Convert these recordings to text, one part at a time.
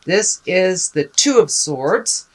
This is the Two of Swords.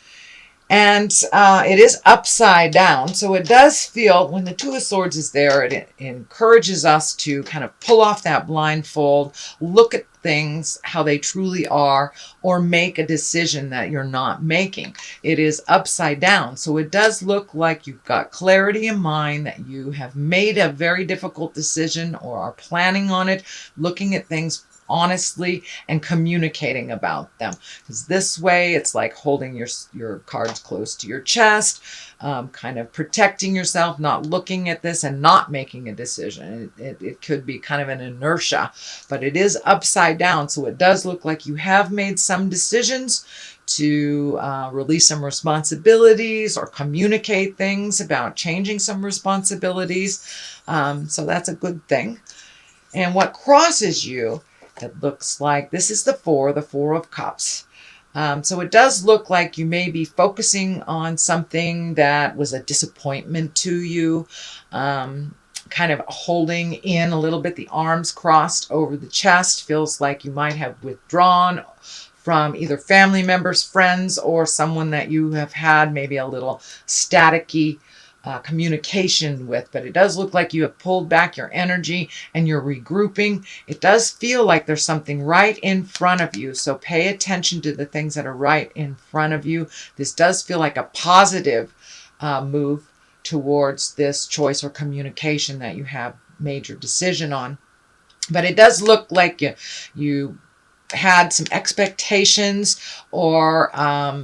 And it is upside down. So it does feel, when the Two of Swords is there, it encourages us to kind of pull off that blindfold, look at things how they truly are, or make a decision that you're not making. It is upside down. So it does look like you've got clarity in mind, that you have made a very difficult decision or are planning on it, looking at things honestly and communicating about them, because this way it's like holding your cards close to your chest, kind of protecting yourself, not looking at this and not making a decision. It could be kind of an inertia, but it is upside down, so it does look like you have made some decisions to release some responsibilities or communicate things about changing some responsibilities, so that's a good thing. And what crosses you, it looks like this is the Four of Cups. So it does look like you may be focusing on something that was a disappointment to you, kind of holding in a little bit, the arms crossed over the chest. Feels like you might have withdrawn from either family members, friends, or someone that you have had maybe a little staticky communication with, but it does look like you have pulled back your energy and you're regrouping. It does feel like there's something right in front of you, so pay attention to the things that are right in front of you. This does feel like a positive move towards this choice or communication that you have made your decision on, but it does look like you had some expectations or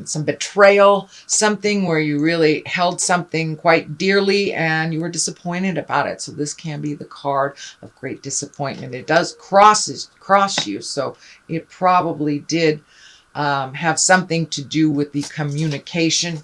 some betrayal, something where you really held something quite dearly and you were disappointed about it. So this can be the card of great disappointment. It does cross you, so it probably did have something to do with the communication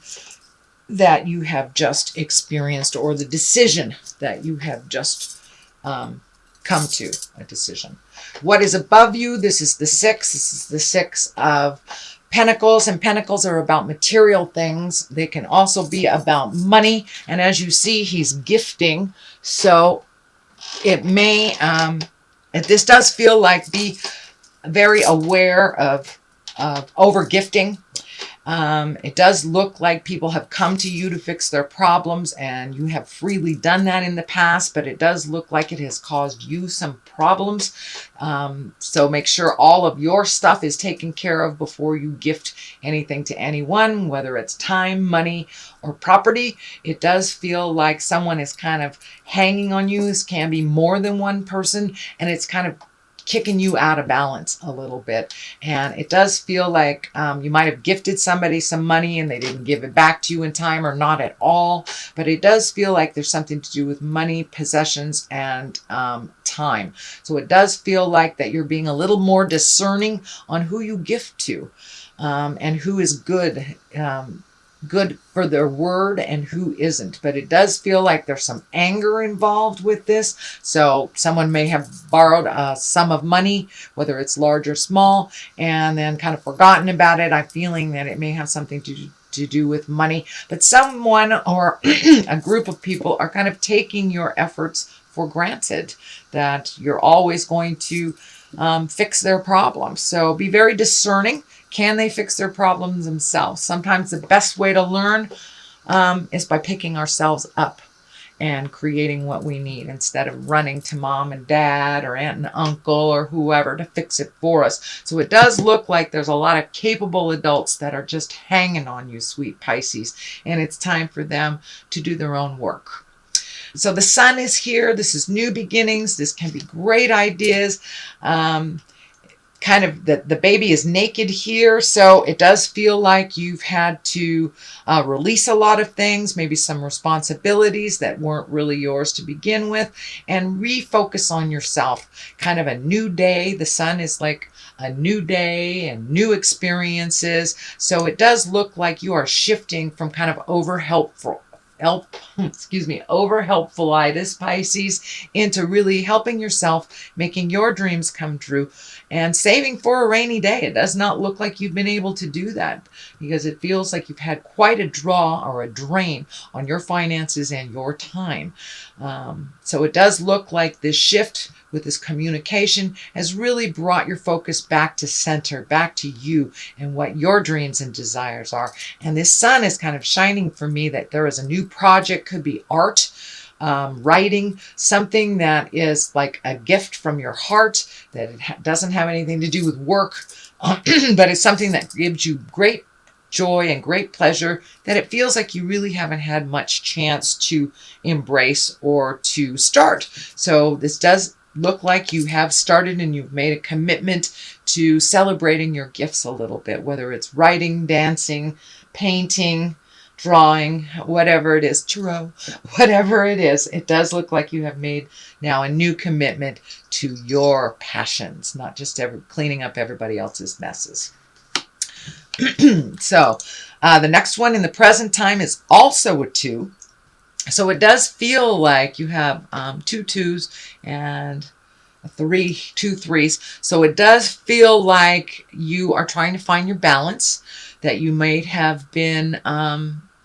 that you have just experienced, or the decision that you have just come to a decision. What is above you? This is the Six. This is the Six of Pentacles, and Pentacles are about material things. They can also be about money. And as you see, he's gifting. So it may, this does feel like be very aware of over gifting. It does look like people have come to you to fix their problems, and you have freely done that in the past, but it does look like it has caused you some problems. So make sure all of your stuff is taken care of before you gift anything to anyone, whether it's time, money, or property. It does feel like someone is kind of hanging on you. This can be more than one person, and it's kind of kicking you out of balance a little bit. And it does feel like you might have gifted somebody some money and they didn't give it back to you in time, or not at all. But it does feel like there's something to do with money, possessions, and time. So it does feel like that you're being a little more discerning on who you gift to, and who is good for their word and who isn't. But it does feel like there's some anger involved with this. So someone may have borrowed a sum of money, whether it's large or small, and then kind of forgotten about it. I'm feeling that it may have something to do with money, but someone or a group of people are kind of taking your efforts for granted, that you're always going to fix their problems. So be very discerning. Can they fix their problems themselves? Sometimes the best way to learn is by picking ourselves up and creating what we need, instead of running to mom and dad or aunt and uncle or whoever to fix it for us. So it does look like there's a lot of capable adults that are just hanging on you, sweet Pisces, and it's time for them to do their own work. So the sun is here. This is new beginnings. This can be great ideas. Kind of the baby is naked here, so it does feel like you've had to release a lot of things, maybe some responsibilities that weren't really yours to begin with, and refocus on yourself. Kind of a new day. The sun is like a new day and new experiences, so it does look like you are shifting from kind of over helpfulitis, Pisces, into really helping yourself, making your dreams come true, and saving for a rainy day. It does not look like you've been able to do that, because it feels like you've had quite a draw or a drain on your finances and your time. So it does look like this shift with this communication has really brought your focus back to center, back to you and what your dreams and desires are. And this sun is kind of shining for me that there is a new project, could be art, writing, something that is like a gift from your heart, that it doesn't have anything to do with work, but it's something that gives you great joy and great pleasure, that it feels like you really haven't had much chance to embrace or to start. So this does look like you have started and you've made a commitment to celebrating your gifts a little bit, whether it's writing, dancing, painting, drawing, whatever it is, tarot, whatever it is. It does look like you have made now a new commitment to your passions, not just cleaning up everybody else's messes. So the next one in the present time is also a 2. So it does feel like you have 2 2s and 2 3s. So it does feel like you are trying to find your balance, that you might have been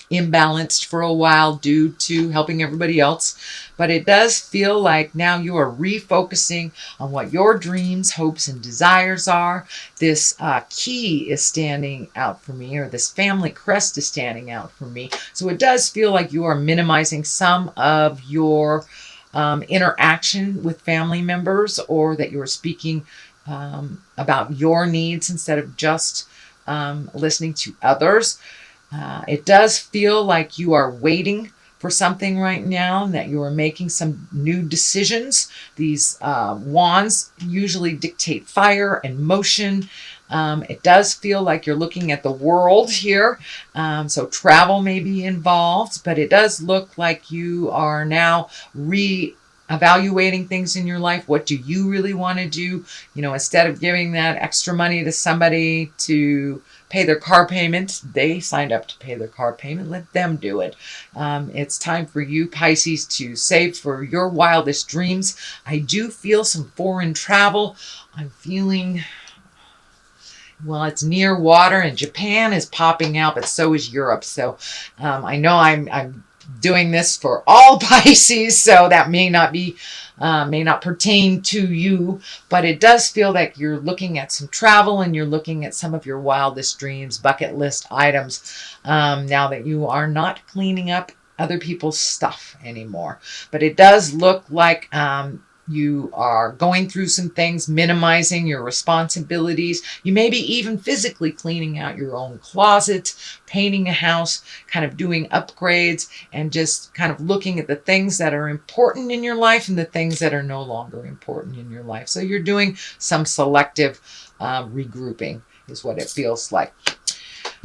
imbalanced for a while due to helping everybody else. But it does feel like now you are refocusing on what your dreams, hopes, and desires are. This key is standing out for me, or this family crest is standing out for me. So it does feel like you are minimizing some of your interaction with family members, or that you are speaking about your needs instead of just listening to others. It does feel like you are waiting for something right now, and that you are making some new decisions. These wands usually dictate fire and motion. It does feel like you're looking at the world here. So travel may be involved, but it does look like you are now evaluating things in your life. What do you really want to do? You know, instead of giving that extra money to somebody to pay their car payment, they signed up to pay their car payment, let them do it. It's time for you, Pisces, to save for your wildest dreams. I do feel some foreign travel. I'm feeling, well, it's near water, and Japan is popping out, but so is Europe. So I know I'm doing this for all Pisces, so that may not pertain to you, but it does feel like you're looking at some travel, and you're looking at some of your wildest dreams, bucket list items, now that you are not cleaning up other people's stuff anymore. But it does look like you are going through some things, minimizing your responsibilities. You may be even physically cleaning out your own closet, painting a house, kind of doing upgrades, and just kind of looking at the things that are important in your life and the things that are no longer important in your life. So you're doing some selective regrouping is what it feels like.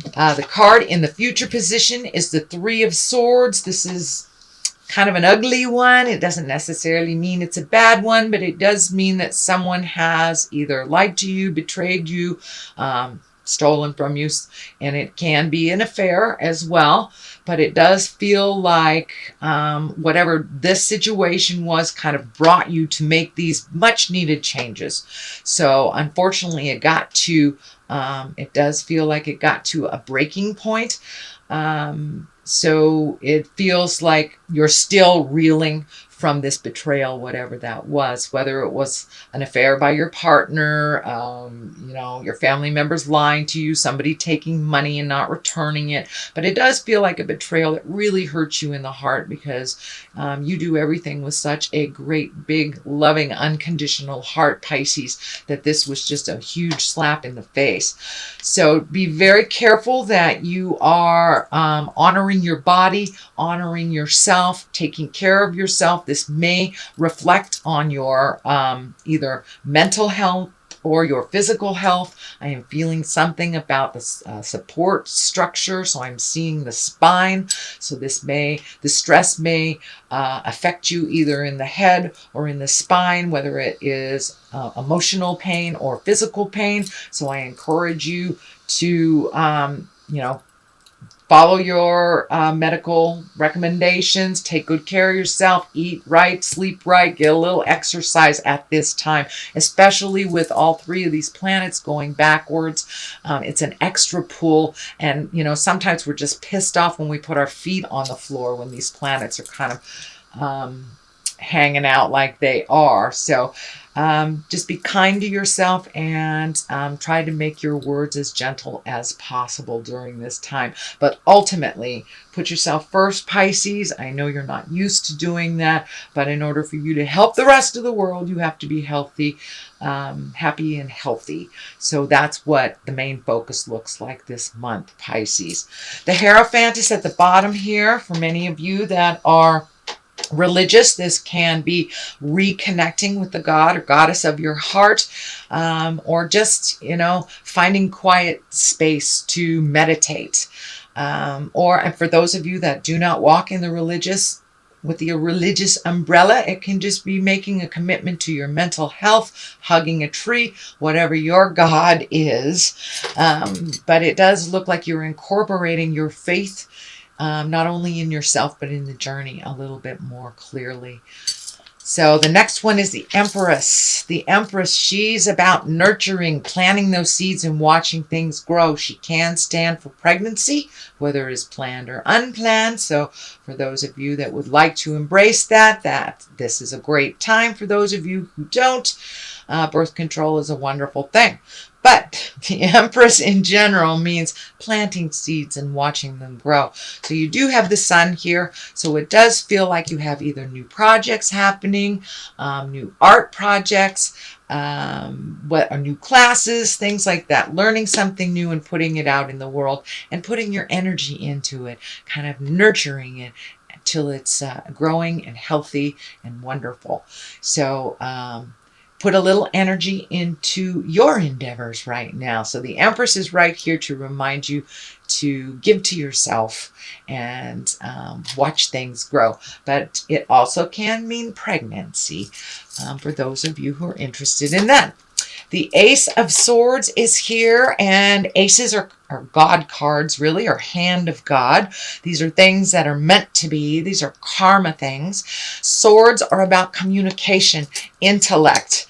The card in the future position is the 3 of Swords. This is kind of an ugly one. It doesn't necessarily mean it's a bad one, but it does mean that someone has either lied to you, betrayed you, stolen from you, and it can be an affair as well. But it does feel like whatever this situation was kind of brought you to make these much needed changes. So unfortunately it does feel like it got to a breaking point. So it feels like you're still reeling from this betrayal, whatever that was, whether it was an affair by your partner, your family members lying to you, somebody taking money and not returning it. But it does feel like a betrayal that really hurts you in the heart, because you do everything with such a great, big, loving, unconditional heart, Pisces, that this was just a huge slap in the face. So be very careful that you are honoring your body, honoring yourself, taking care of yourself. This may reflect on your either mental health or your physical health. I am feeling something about the support structure. So I'm seeing the spine. So the stress may affect you either in the head or in the spine, whether it is emotional pain or physical pain. So I encourage you to, follow your medical recommendations, take good care of yourself, eat right, sleep right, get a little exercise at this time, especially with all 3 of these planets going backwards. It's an extra pull. And, sometimes we're just pissed off when we put our feet on the floor when these planets are kind of hanging out like they are. So just be kind to yourself and try to make your words as gentle as possible during this time. But ultimately, put yourself first, Pisces. I know you're not used to doing that, but in order for you to help the rest of the world, you have to be healthy, happy and healthy. So that's what the main focus looks like this month, Pisces. The Hierophant is at the bottom here. For many of you that are religious, this can be reconnecting with the god or goddess of your heart, or just, finding quiet space to meditate. And for those of you that do not walk in the religious, with the religious umbrella, it can just be making a commitment to your mental health, hugging a tree, whatever your God is. But it does look like you're incorporating your faith, not only in yourself, but in the journey a little bit more clearly. So the next one is the Empress. The Empress, she's about nurturing, planting those seeds and watching things grow. She can stand for pregnancy, whether it is planned or unplanned. So for those of you that would like to embrace that this is a great time. For those of you who don't, birth control is a wonderful thing. But the Empress in general means planting seeds and watching them grow. So you do have the sun here. So it does feel like you have either new projects happening, new art projects, new classes, things like that. Learning something new and putting it out in the world and putting your energy into it, kind of nurturing it until it's growing and healthy and wonderful. So put a little energy into your endeavors right now. So the Empress is right here to remind you to give to yourself and watch things grow. But it also can mean pregnancy for those of you who are interested in that. The Ace of Swords is here, and aces are God cards, really, or hand of God. These are things that are meant to be. These are karma things. Swords are about communication, intellect,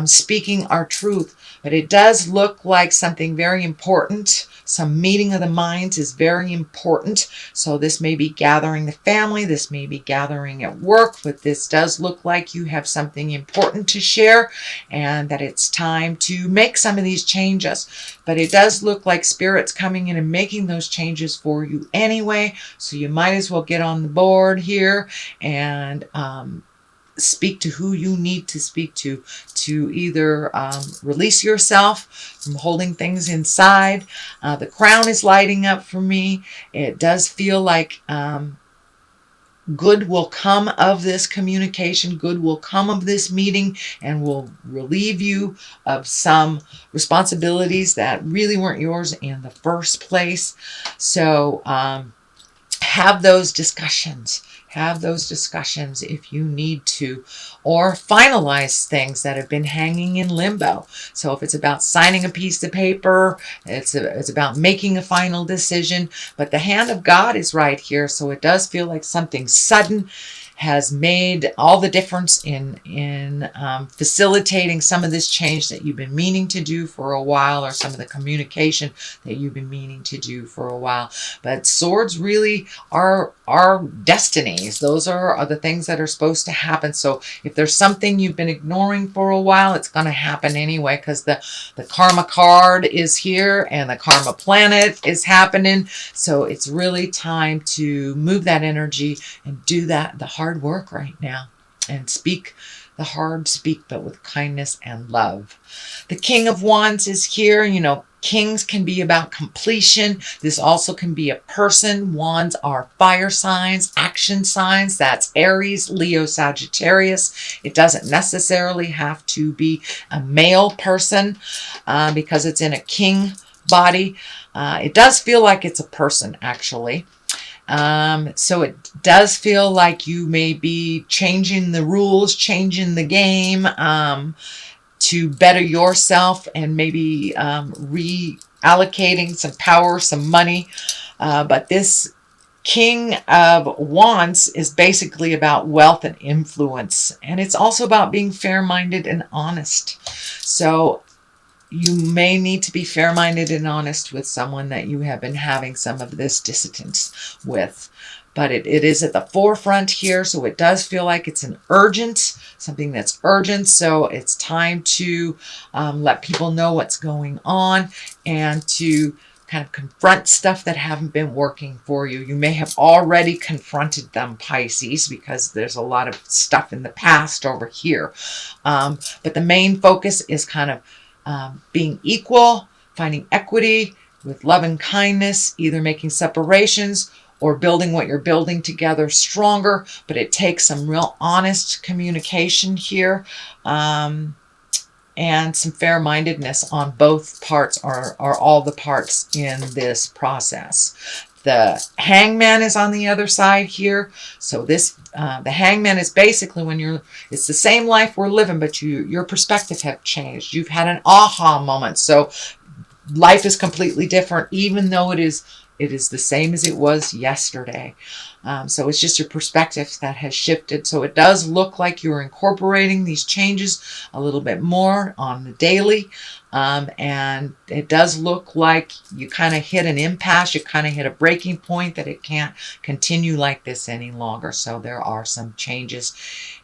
speaking our truth. But it does look like something very important. Some meeting of the minds is very important. So this may be gathering the family. This may be gathering at work. But this does look like you have something important to share and that it's time to make some of these changes. But it does look like Spirit's coming in and making those changes for you anyway. So you might as well get on the board here and speak to who you need to speak to either release yourself from holding things inside. The crown is lighting up for me. It does feel like good will come of this communication, good will come of this meeting, and will relieve you of some responsibilities that really weren't yours in the first place. So have those discussions. Have those discussions if you need to, or finalize things that have been hanging in limbo. So if it's about signing a piece of paper, it's about making a final decision. But the hand of God is right here, so it does feel like something sudden has made all the difference in facilitating some of this change that you've been meaning to do for a while, or some of the communication that you've been meaning to do for a while. But swords really are destinies. Those are the things that are supposed to happen. So if there's something you've been ignoring for a while, it's going to happen anyway, because the karma card is here and the karma planet is happening. So it's really time to move that energy and do the hard work right now, and speak the hard speak, but with kindness and love. The King of Wands is here. Kings can be about completion. This also can be a person. Wands are fire signs, action signs. That's Aries, Leo, Sagittarius. It doesn't necessarily have to be a male person because it's in a king body. It does feel like it's a person, actually. So it does feel like you may be changing the rules, changing the game to better yourself, and maybe reallocating some power, some money. But this King of Wands is basically about wealth and influence. And it's also about being fair-minded and honest. So you may need to be fair-minded and honest with someone that you have been having some of this dissonance with. but it is at the forefront here. So it does feel like it's something that's urgent. So it's time to let people know what's going on and to kind of confront stuff that haven't been working for you. You may have already confronted them, Pisces, because there's a lot of stuff in the past over here. But the main focus is kind of being equal, finding equity with love and kindness, either making separations or building what you're building together stronger. But it takes some real honest communication here. And some fair-mindedness on both parts, or all the parts in this process. The Hangman is on the other side here. So this, the Hangman is basically when it's the same life we're living, but your perspective have changed. You've had an aha moment. So life is completely different, even though it is the same as it was yesterday. So it's just your perspective that has shifted. So it does look like you're incorporating these changes a little bit more on the daily. And it does look like you kind of hit an impasse. You kind of hit a breaking point that it can't continue like this any longer. So there are some changes.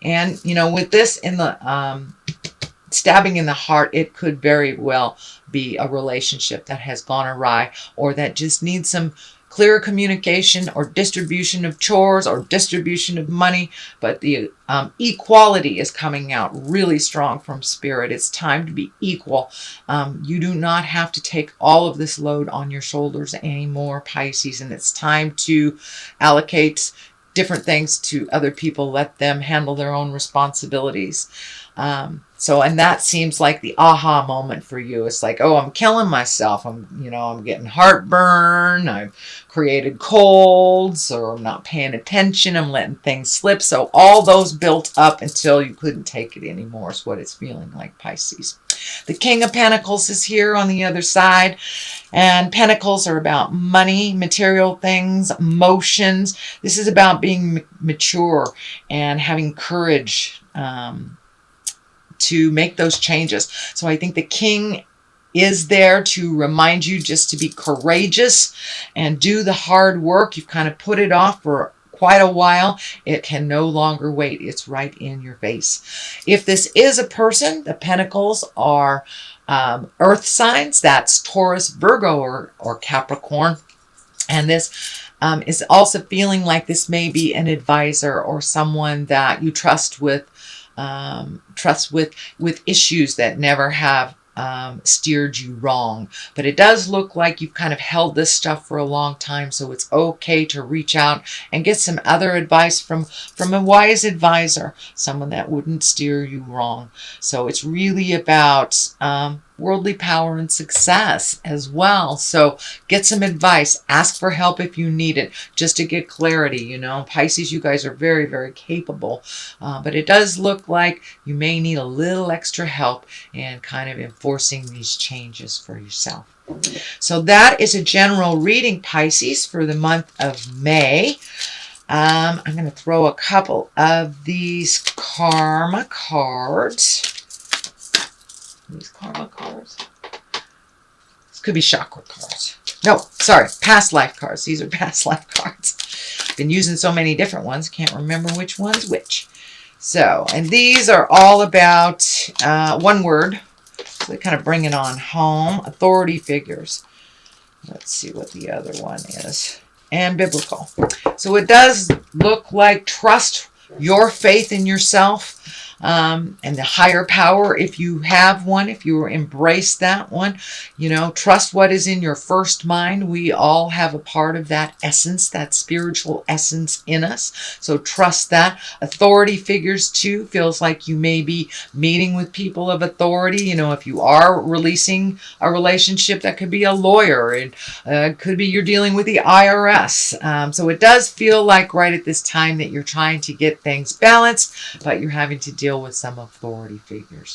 And, with this in the stabbing in the heart, it could very well be a relationship that has gone awry, or that just needs some clear communication, or distribution of chores, or distribution of money. But the equality is coming out really strong from Spirit. It's time to be equal. You do not have to take all of this load on your shoulders anymore, Pisces, and it's time to allocate different things to other people. Let them handle their own responsibilities. And that seems like the aha moment for you. It's like, oh, I'm killing myself. I'm getting heartburn. I've created colds, or I'm not paying attention. I'm letting things slip. So all those built up until you couldn't take it anymore is what it's feeling like, Pisces. The King of Pentacles is here on the other side. And Pentacles are about money, material things, emotions. This is about being mature and having courage to make those changes. So I think the King is there to remind you just to be courageous and do the hard work. You've kind of put it off for quite a while. It can no longer wait. It's right in your face. If this is a person, the Pentacles are earth signs. That's Taurus, Virgo, or Capricorn. And this is also feeling like this may be an advisor or someone that you trust with issues that never have steered you wrong. But it does look like you've kind of held this stuff for a long time, so it's okay to reach out and get some other advice from a wise advisor, someone that wouldn't steer you wrong. So it's really about worldly power and success as well. So get some advice. Ask for help if you need it, just to get clarity. Pisces, you guys are very, very capable. But it does look like you may need a little extra help in kind of enforcing these changes for yourself. So that is a general reading, Pisces, for the month of May. I'm going to throw a couple of these karma cards. These karma cards. This could be chakra cards. No, sorry, past life cards. These are past life cards. Been using so many different ones, can't remember which one's which. So, and these are all about one word. So they kind of bring it on home. Authority figures. Let's see what the other one is. And biblical. So it does look like trust your faith in yourself. And the higher power, if you have one, if you embrace that one, trust what is in your first mind. We all have a part of that essence, that spiritual essence in us. So trust that. Authority figures too, feels like you may be meeting with people of authority. If you are releasing a relationship, that could be a lawyer. It could be you're dealing with the IRS. So it does feel like right at this time that you're trying to get things balanced, but you're having to deal with some authority figures.